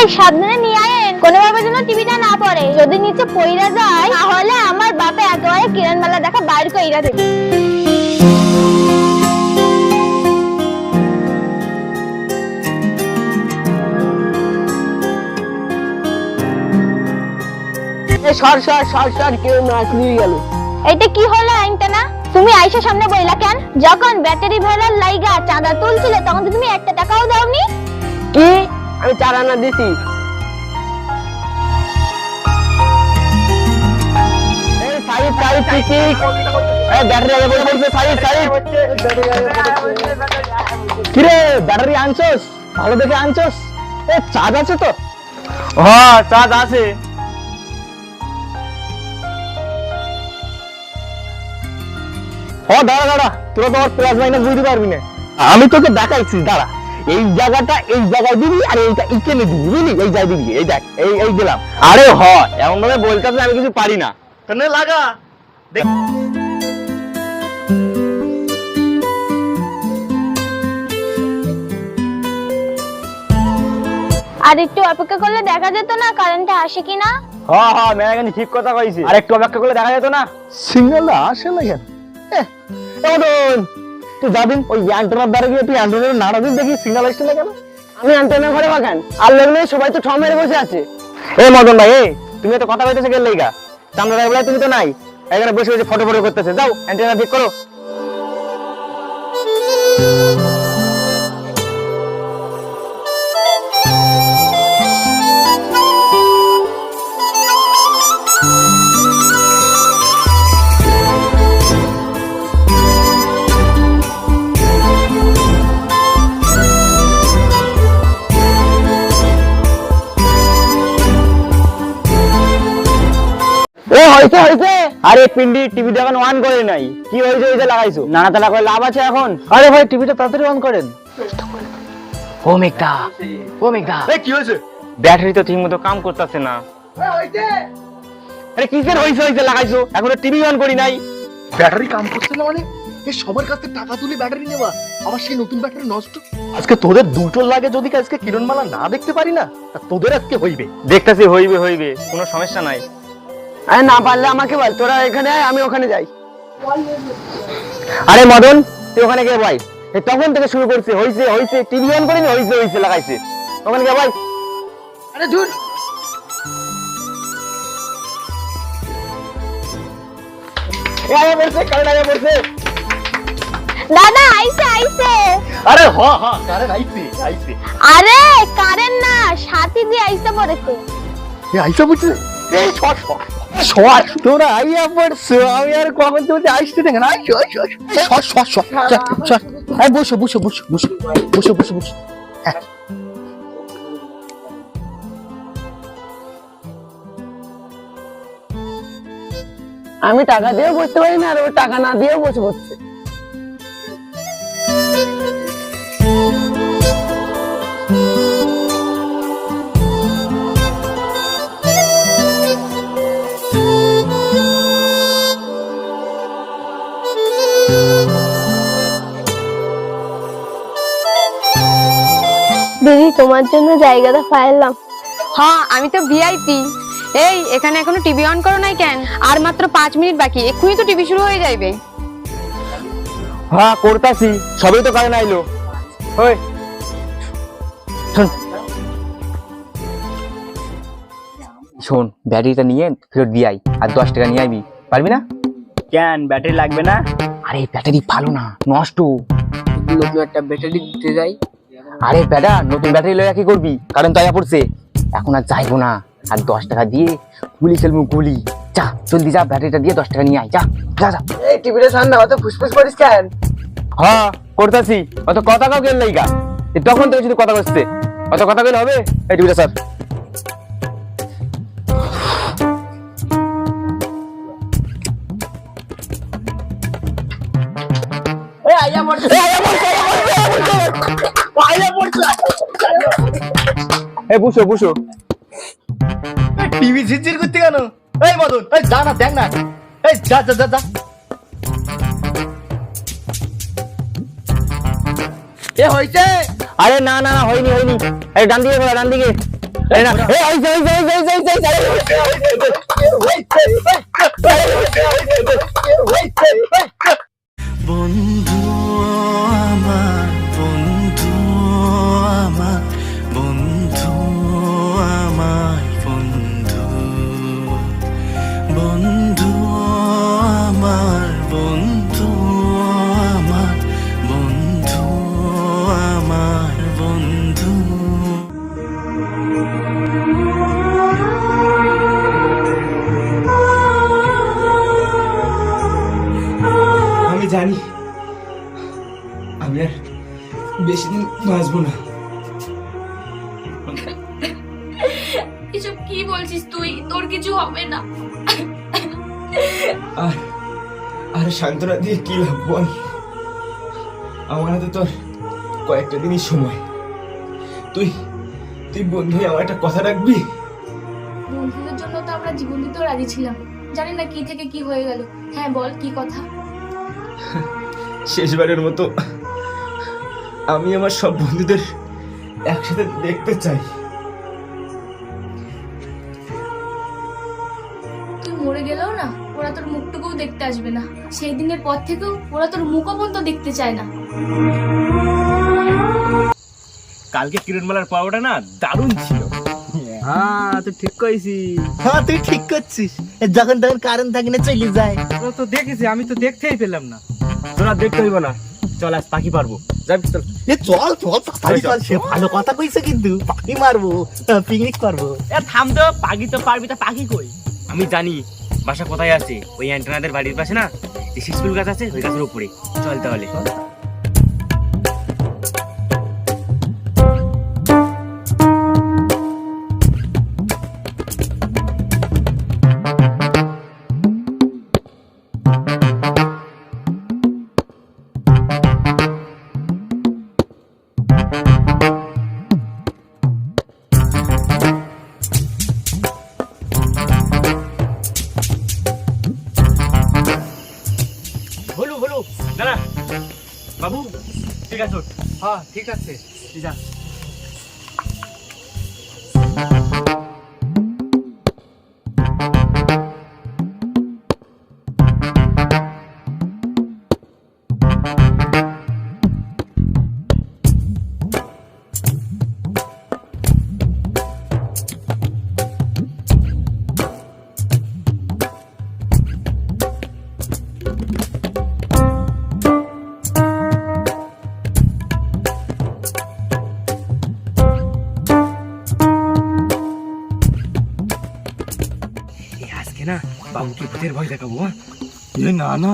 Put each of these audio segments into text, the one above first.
এই সাবধানে নিয়ে আয়েন, কোনোভাবে যেন টিভিটা না পড়ে। যদি নিচে পইরা যায় তাহলে আমার বাপে একেবারে কিরণ মেলা দেখা বাইর কইরা দেবে। কেউ নাচ নিয়ে গেল। এইটা কি হলো আইনটানা? তুমি আইসা সামনে বইলা কেন? যখন ব্যাটারি ভেড়ার লাইগা চাঁদা তুলছিলে তখন তো তুমি একটা টাকাও দাওনি। কি আমি 4 আনা দিছি? এই সাইড টিকি এই ব্যাটারি আগে বলে বলছে সাইড কি রে ব্যাটারি আনছস? ভালো দেখে আনছস? এ চার্জ আছে তো? হ্যাঁ চাঁদ আছে। ও দাঁড়া তোরা তো প্লাস মাইনাস বুঝতে পারবি না। আমি তোকে দেখাইছি, দাঁড়া। এই জায়গাটা এই জায়গায় দিবি আর এইটা এইখানে দিবি, বুঝলি? এই জায়গায় দিবি, এই দেখ এই দিলাম। আরে হ এমন ভাবে বলতেছে আমি কিছু পারি না। তাহলে লাগা দেখ। আর একটু অপেক্ষা করলে দেখা যেত না কারেন্টটা আসে কিনা। হ্যাঁ মেয়েরা কিন্তু ঠিক কথা কইছে। আর একটু অপেক্ষা করলে দেখা যেত না। সিগন্যালটা আসে না কেন? তুই যাবিন ওই অ্যান্টেনার দ্বারা গিয়ে তুই অ্যান্টেনার নাড়া দিন, দেখি সিগন্যাল আসছে না কেন? আমি অ্যান্টেনা ঘরে বাগান আর লাগলে সবাই তো ঠম মেরে বসে আছে। এই মদন ভাই তুমি তো কথা কইতেছে গেল লাইগা। চান্দা ভাই বলে তুমি তো নাই, এখানে বসে বসে ফটো করতেছে। যাও অ্যান্টেনা ঠিক করো। হয়েছে। আরে পিন্ডি টিভি দেখানো অন করে নাই, কি হয়েছে ওই যে লাগাইছো? নানা তালা করে লাভ আছে এখন? আরে ভাই টিভিটা তাড়াতাড়ি অন করেন। ও মেঘদা এই কি হয়েছে? ব্যাটারি তো ঠিকমতো কাম করতেছে না। আরে কিসের হইছে লাগাইছো, এখনো টিভি অন করি নাই। ব্যাটারি কাম করছে না মানে? এই সবার কাছে টাকা তুলে ব্যাটারি নেওয়া, আমার সেই নতুন ব্যাটারি নষ্ট। আজকে তোদের দুটো লাগে, যদি আজকে কিরণমালা না দেখতে পারি না, তা তোদের আজকে হইবে। দেখতেছি হইবে, কোনো সমস্যা নাই। আরে না পারলে আমাকে বল, তোরা এখানে আয় আমি ওখানে যাই। আরে মদন তুই ওখানে গিয়ে ভাই, তখন থেকে শুরু করছে হইছে টিভি অন করিনি, হইছে লাগাইছে। ওখানে গিয়ে ভাই। আরে ধুর, পড়ছে। দাদা আইছে। আরে কারেন্ট আইছে। আরে কারেন্ট না, সাথী দিয়ে আইসা পড়েছে। এ আইসা বুঝছে। এই শট তোরা আইয়া পড়ছো, আমি আর কখন তুমি আইসতে দেখে না। শট এই বসো। হ্যাঁ। আমি টাকা দিয়েও বসতে পারি না, আর ও টাকা না দিয়েও বসে পড়ছে। দিদি তোমার জন্য জায়গাটা পাইলাম। হ্যাঁ আমি তো ভিআইপি। এই এখানে এখনো টিভি অন করো নাই কেন? আর মাত্র 5 মিনিট বাকি, এক্ষুনি তো টিভি শুরু হয়ে যাবে। হ্যাঁ করতাছি, সবই তো কারেন্ট আইলো। ওই শোন ব্যাটারিটা নিয়ে ফেরত দিয়ে আই, আর 10 টাকা নিয়ে আইবি, পারবি না? কেন ব্যাটারি লাগবে না? আরে ব্যাটারি ভালো না, নষ্ট। নতুন একটা ব্যাটারি দিতে যাই। আরে বেটা নতুন ব্যাটারি লইয়া কি করবি? কারণ তো আয়া পড়ছে, এখন আর যাইবো না। আর 10 টাকা দিয়ে গুলি খেলবো, গুলি। যা জলদি যা, ব্যাটারিটা দিয়ে 10 টাকা নিয়ে আয়, যা। এই টিভিটা সামনে অত ফুসফুস করিস কেন? হ্যাঁ করতেছি, অত কথা কাউ কেন লাইগা? তখন থেকে শুধু কথা বলছে, অত কথা কইলে হবে? এই টিভিটা স্যার বুঝো টিভি ঝিরঝির করতে কেন? এই মদন এই যা না, দেখ না। এই যা এ হইছে। আরে না হয়নি। আরে ডান দিকে এই না, এই যাই যাই যাই যাই যাই যাই বন্ধু আমার বন্ধু আমার বন্ধু আমার বন্ধু বন্ধু আমার বন্ধু আমার বন্ধু আমার বন্ধু আমি জানি আমি আর বেশি দিন বাঁচবো না। এসব কি বলছিস তুই? তোর কিছু হবে না। আর আর সান্ত্বনা দিয়ে কি লাভ বল? আমার হাতে তোর কয়েকটা দিনই সময়। তুই তুই বন্ধু হয়ে আমার একটা কথা রাখবি? বন্ধুদের জন্য তো আমরা জীবন দিতেও রাজি ছিলাম। জানি না কি থেকে কি হয়ে গেল। হ্যাঁ বল, কি কথা? শেষবারের মতো আমি আমার সব বন্ধুদের একসাথে দেখতে চাই। তুই মরে গেলেও না ওরা তোর মুখটুকুও দেখতে আসবে না। সেই দিনের পর থেকেও ওরা তোর মুখও পর্যন্ত দেখতে চায় না। কালকে কিরণমালার পাওয়াটা না দারুণ ছিল। হ্যাঁ তুই ঠিক কইছিস। হ্যাঁ তুই ঠিক করছিস, যখন তখন কারণ থাকে না চলে যায়। তোরা তো দেখেছি, আমি তো দেখতেই পেলাম না। তোরা দেখতে হইব না, চল আজ পাখি পারবো। যাবি চল। এ চল চল তাড়াতাড়ি চল, সে ভালো কথা কইছে কিন্তু পাখি মারবো, পিকনিক করবো। এ থাম তো, পাখি তো পারবি, তা পাখি কই? আমি জানি বাসা কোথায় আছে। ওই অ্যান্টেনাদের বাড়ির পাশে না যে শিশফুল গাছ আছে, ওই গাছের উপরে। চল তাহলে। বলু বলু দাঁড়া বাবু, ঠিক আছে ওঠ। হ্যাঁ ঠিক আছে, যা। আজকে না বাবুকে ভূতের ভয় দেখাবো। না না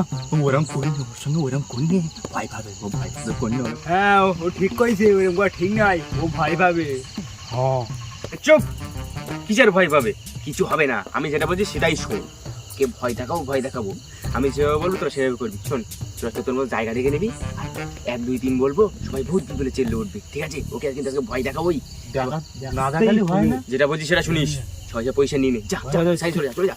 ওরম করি না, ওর সঙ্গে ওরম করি না, ভাই ভাবে ও ভাই করি না। হ্যাঁ ও ঠিক কইছে, ওরকম ঠিক নাই, ও ভয় পাবে। হ্যাঁ চুপ, কিসের ভয় পাবে? কিছু হবে না, আমি যেটা বলছি সেটাই শোন। কে ভয় দেখাবো, ভয় দেখাবো। আমি যেভাবে বলবো তোরা সেভাবে করবি। শোন, তোরা তোর মতো জায়গা দেখে নিবি, 1 2 3 বলবো, সবাই ভূত বলে চেল্লে উঠবে, ঠিক আছে? ওকে কিন্তু আজকে ভয় দেখাবোই। না দেখালে হয় না। যেটা বলছি সেটা শুনিস। 6 পয়সা নিয়ে নে, যা যা, সাইড চলে যা, চলে যা।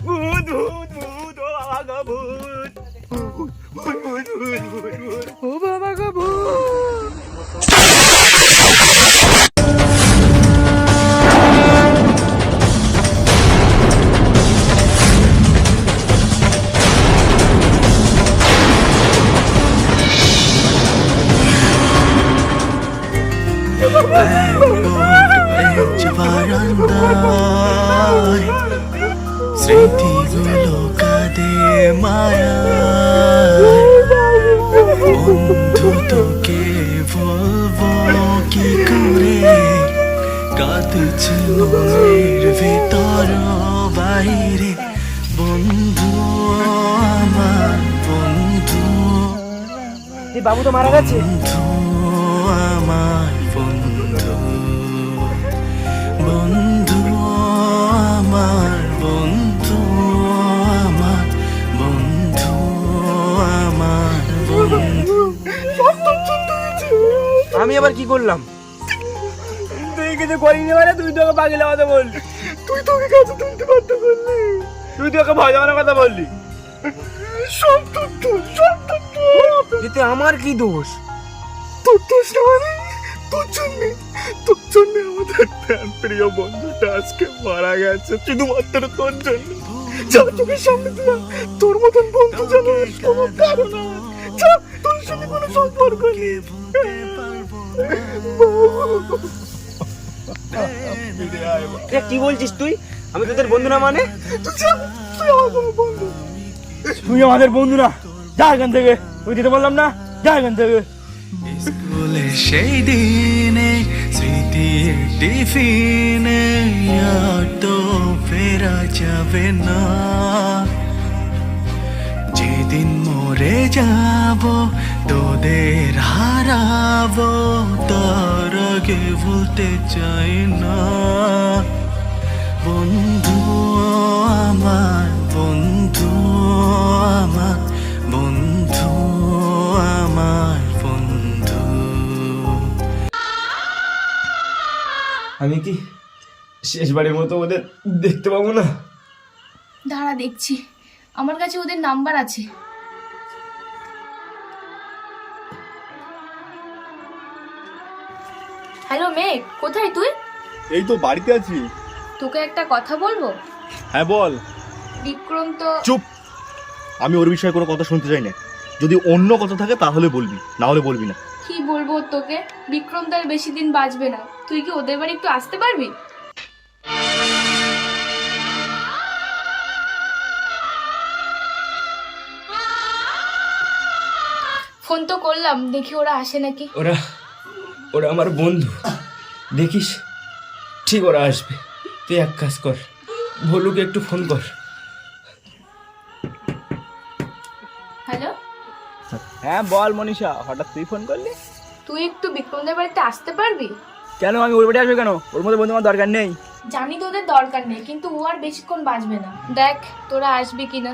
ভূত ভূত ভূত, ও বাবা গো ভূত, ভূত ভূত ভূত ভূত ভূত, ও বাবা গো ভূত। বারান্দায় স্মৃতিগুলো কাঁদে মায়া, বন্ধু তোকে বলবো কি করে, কাঁদছে মনের ভিতর বাইরে, বন্ধু আমার বন্ধু। এই বাবু তো মারা গেছে। বন্ধু আমার বন্ধু, বন্ধু আমার বন্ধু, আমার বন্ধু, আমার বন্ধু। আমি আবার কি করলাম? তুই কিছু করিনি মানে তুই তো ওকে পাগলা কথা বললি, তুই তো ওকে কাছে তুলতে বাধ্য করলি, তুই তো ওকে ভয় দেওয়ানোর কথা বললি। সব তোর দোষ, সব তোর দোষ। এতে আমার কি দোষ? তোর দোষ না মানে তোর জন্যে আমাদের প্রিয় বন্ধুটা আজকে মারা গেছে, শুধুমাত্র তোর জন্য। যা চোখের সামনে দিলাম, তোর মতন বন্ধু যেন আর কোনো কারো না। যা, তোর সাথে কোনো সম্পর্ক নেই। এ কি বলছিস তুই? আমি তোদের বন্ধু না মানে? তুই আমার কোনো বন্ধু। তুই আমাদের বন্ধু না, যা এখান থেকে। তুই দিতে বললাম না, যা এখান থেকে। স্কুলে সেই দিনে স্মৃতির টিফিনে আর তো ফেরা যাবে না। যেদিন মরে যাব তোদের হারাবো, তার আগে ভুলতে চাই না। বন্ধু আমার, বন্ধু আমার, বন্ধু আমার বন্ধু। আমি কি শেষবারের মতো ওদের দেখতে পাবো না? দাঁড়া দেখছি, আমার কাছে ওদের নাম্বার আছে। হ্যালো মেঘ, কোথায় তুই? এই তো বাড়িতে আছি। তোকে একটা কথা বলবো। হ্যাঁ বল। বিক্রম তো চুপ, আমি ওর বিষয়ে কোনো কথা শুনতে চাই না। যদি অন্য কথা থাকে তাহলে বলবি, না হলে বলবি না। কি বলবো তোকে, বিক্রম তার বেশি দিন বাঁচবে না। তুই কি ওদের বাড়ি একটু আসতে পারবি? ফোন তো করলাম, দেখি ওরা আসে নাকি। ওরা ওরা আমার বন্ধু, দেখিস ঠিক ওরা আসবে। তুই এক কাজ কর, ভলুকে একটু ফোন কর। হ্যালো, হ্যাঁ বল মনীষা, হঠাৎ তুই ফোন করলি? তুই একটু বিক্রমদের বাড়িতে আসতে পারবি? কেন, আমি ওর বাড়ি আসবো কেন? ওর মধ্যে বন্ধু আমার দরকার নেই। জানি তোদের দরকার নেই, কিন্তু ও আর বেশিক্ষণ বাঁচবে না। দেখ তোরা আসবি কিনা।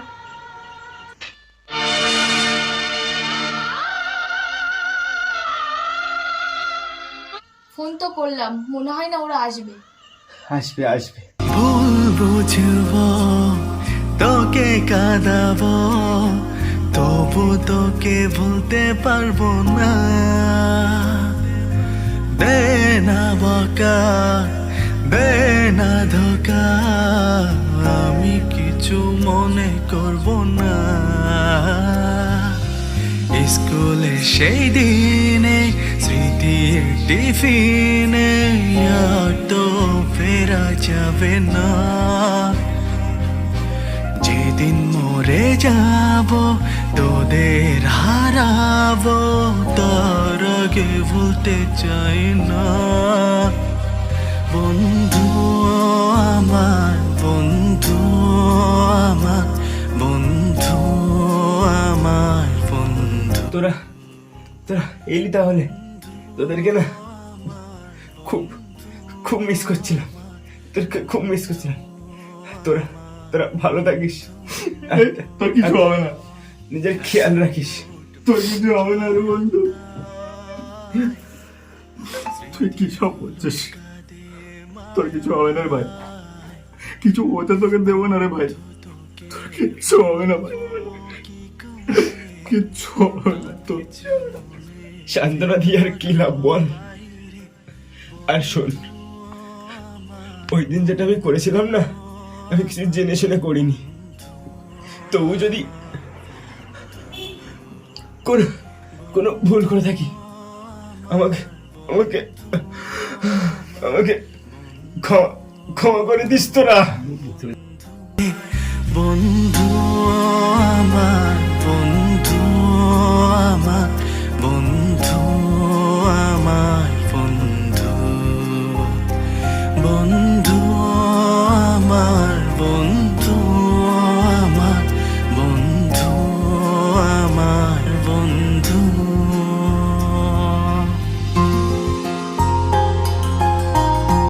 ফোন তো করলাম, মনে হয় না ওরা আসবে। আসবে আসবে। ভুল বুঝব, তোকে কাঁদাবো, তবু তোকে ভুলতে পারবো না। দে না বকা, দে না ধোকা, আমি কিছু মনে করব না। স্কুলে সেই দিনে স্মৃতির টিফিনে আর তো ফেরা যাবে না। যেদিন মরে যাব তোদের হারাবো, তার আগে ভুলতে চাই না। বন্ধু আমার, বন্ধু আমার, বন্ধু আমার বন্ধু। তোরা তোরা এলি তাহলে? তোদেরকে না খুব খুব মিস করছিলাম, তোদেরকে খুব মিস করছিলাম। তোরা তোরা ভালো থাকিস, তোর কিছু হবে না, নিজের খেয়াল রাখিস। তোর কিছু হবে না রে বন্ধু। তুই কি সব বলছিস? তোর কিছু হবে না রে ভাই, কিছু হতে তোকে দেবো না রে ভাই। তোর কিচ্ছু হবে না ভাই, কিচ্ছু হবে না তোর। সান্ত্বনা দিয়ে আর কি লাভ বল? আর শোন, ওই দিন যেটা আমি করেছিলাম না, আমি কিছু জেনে শুনে করিনি। তবু যদি কোনো ভুল করে থাকি, আমাকে আমাকে আমাকে ক্ষমা করে দিস তোরা।